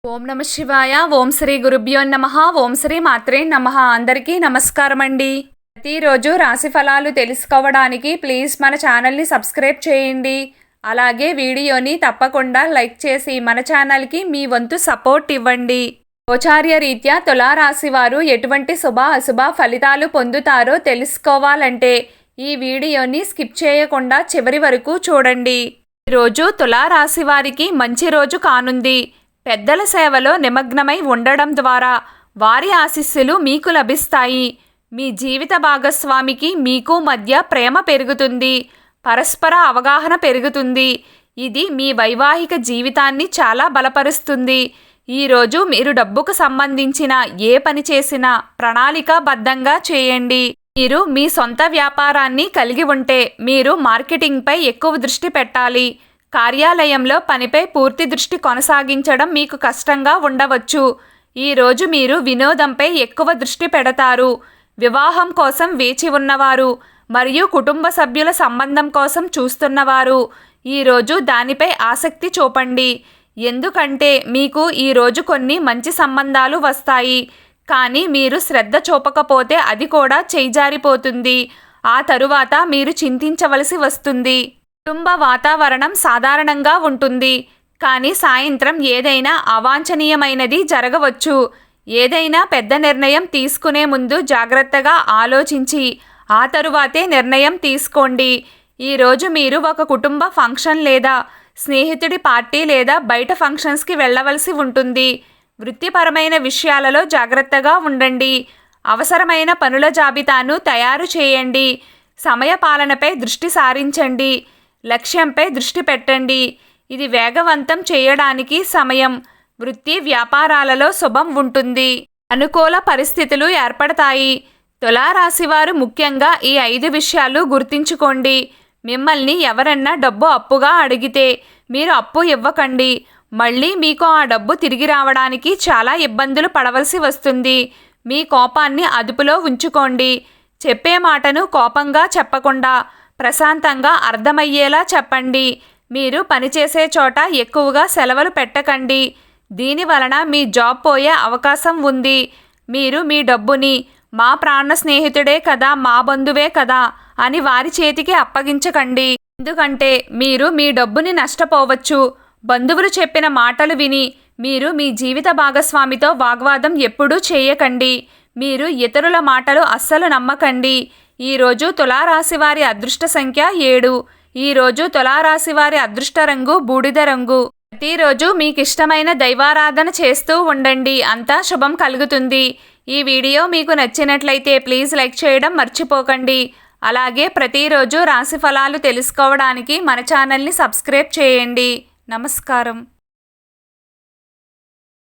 ఓం నమ శివాయ. ఓం శ్రీ గురుభ్యో నమః. ఓం శ్రీ మాత్రే నమః. అందరికీ నమస్కారం అండి. ప్రతిరోజు రాశి ఫలాలు తెలుసుకోవడానికి ప్లీజ్ మన ఛానల్ని సబ్స్క్రైబ్ చేయండి. అలాగే వీడియోని తప్పకుండా లైక్ చేసి మన ఛానల్కి మీ వంతు సపోర్ట్ ఇవ్వండి. గోచార్య రీత్యా తులారాశి వారు ఎటువంటి శుభ అశుభ ఫలితాలు పొందుతారో తెలుసుకోవాలంటే ఈ వీడియోని స్కిప్ చేయకుండా చివరి వరకు చూడండి. ఈరోజు తులారాశి వారికి మంచి రోజు కానుంది. పెద్దల సేవలో నిమగ్నమై ఉండడం ద్వారా వారి ఆశీస్సులు మీకు లభిస్తాయి. మీ జీవిత భాగస్వామికి మీకు మధ్య ప్రేమ పెరుగుతుంది. పరస్పర అవగాహన పెరుగుతుంది. ఇది మీ వైవాహిక జీవితాన్ని చాలా బలపరుస్తుంది. ఈరోజు మీరు డబ్బుకు సంబంధించిన ఏ పని చేసినా ప్రణాళికాబద్ధంగా చేయండి. మీరు మీ సొంత వ్యాపారాన్ని కలిగి ఉంటే మీరు మార్కెటింగ్పై ఎక్కువ దృష్టి పెట్టాలి. కార్యాలయంలో పనిపై పూర్తి దృష్టి కొనసాగించడం మీకు కష్టంగా ఉండవచ్చు. ఈరోజు మీరు వినోదంపై ఎక్కువ దృష్టి పెడతారు. వివాహం కోసం వేచి ఉన్నవారు మరియు కుటుంబ సభ్యుల సంబంధం కోసం చూస్తున్నవారు ఈరోజు దానిపై ఆసక్తి చూపండి. ఎందుకంటే మీకు ఈరోజు కొన్ని మంచి సంబంధాలు వస్తాయి. కానీ మీరు శ్రద్ధ చూపకపోతే అది కూడా చేజారిపోతుంది. ఆ తరువాత మీరు చింతించవలసి వస్తుంది. కుటుంబ వాతావరణం సాధారణంగా ఉంటుంది. కానీ సాయంత్రం ఏదైనా అవాంఛనీయమైనది జరగవచ్చు. ఏదైనా పెద్ద నిర్ణయం తీసుకునే ముందు జాగ్రత్తగా ఆలోచించి ఆ తరువాతే నిర్ణయం తీసుకోండి. ఈరోజు మీరు ఒక కుటుంబ ఫంక్షన్ లేదా స్నేహితుడి పార్టీ లేదా బయట ఫంక్షన్స్కి వెళ్ళవలసి ఉంటుంది. వృత్తిపరమైన విషయాలలో జాగ్రత్తగా ఉండండి. అవసరమైన పనుల జాబితాను తయారు చేయండి. సమయపాలనపై దృష్టి సారించండి. లక్ష్యంపై దృష్టి పెట్టండి. ఇది వేగవంతం చేయడానికి సమయం. వృత్తి వ్యాపారాలలో శుభం ఉంటుంది. అనుకూల పరిస్థితులు ఏర్పడతాయి. తులారాశివారు ముఖ్యంగా ఈ 5 విషయాలు గుర్తుంచుకోండి. మిమ్మల్ని ఎవరన్నా డబ్బు అప్పుగా అడిగితే మీరు అప్పు ఇవ్వకండి. మళ్ళీ మీకు ఆ డబ్బు తిరిగి రావడానికి చాలా ఇబ్బందులు పడవలసి వస్తుంది. మీ కోపాన్ని అదుపులో ఉంచుకోండి. చెప్పే మాటను కోపంగా చెప్పకుండా ప్రశాంతంగా అర్థమయ్యేలా చెప్పండి. మీరు పనిచేసే చోట ఎక్కువగా సెలవులు పెట్టకండి. దీని వలన మీ జాబ్ పోయే అవకాశం ఉంది. మీరు మీ డబ్బుని మా ప్రాణ స్నేహితుడే కదా, మా బంధువే కదా అని వారి చేతికి అప్పగించకండి. ఎందుకంటే మీరు మీ డబ్బుని నష్టపోవచ్చు. బంధువులు చెప్పిన మాటలు విని మీరు మీ జీవిత భాగస్వామితో వాగ్వాదం ఎప్పుడూ చేయకండి. మీరు ఇతరుల మాటలు అస్సలు నమ్మకండి. ఈరోజు తులారాశి వారి అదృష్ట సంఖ్య 7. ఈరోజు తులారాశి వారి అదృష్ట రంగు బూడిద రంగు. ప్రతిరోజు మీకు ఇష్టమైన దైవారాధన చేస్తూ ఉండండి. అంతా శుభం కలుగుతుంది. ఈ వీడియో మీకు నచ్చినట్లయితే ప్లీజ్ లైక్ చేయడం మర్చిపోకండి. అలాగే ప్రతిరోజు రాశి ఫలాలు తెలుసుకోవడానికి మన ఛానల్ని సబ్స్క్రైబ్ చేయండి. నమస్కారం.